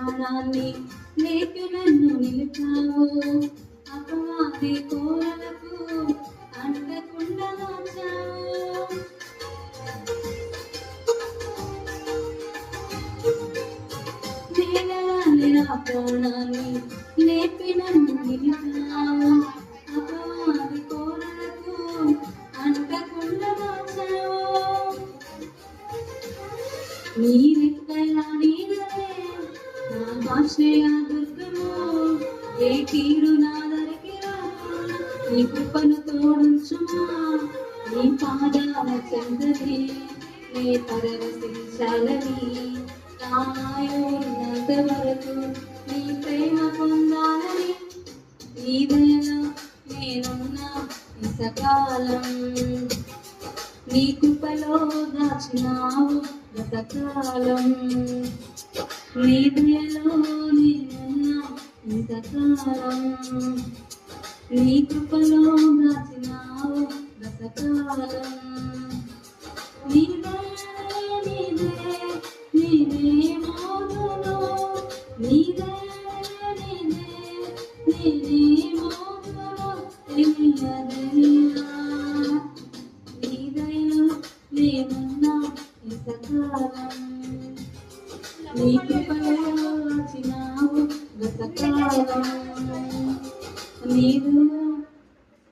ప్రాణాన్ని లేపి నన్ను నిలిపావు. అపవాది కోరలకు అంటకుండా దాచావు. నేలలాని నా ప్రాణాన్ని లేపి నన్ను నిలిపావు. అపవాది కోరలకు అంటకుండా దాచావు. నీ రెక్కల నీడలే నా ఆశ్రయ దుర్గము. ఏ కీడు నా దరికి రాకుండా నీ కృపను తోడుంచుమా. నీ పాదాల చెందని నే పరవశించాలని నాయున్నంత వరకు నీ ప్రేమ పొందాలని. ఈ వేళ నేనున్నా ఇంతకాలం నీ కృపలో దాచినావు గతకాలం. నీ దయలో నేనున్నా ఇంతకాలం నీ కృపలో దాచినావు గతకాలం. నీదే నీదే నీదే మోదును. నీదే నీదే నీదే మోదును. తెలియదయ్యా నీ దయలో నేనున్నా ఇంతకాలం నీ కృపలో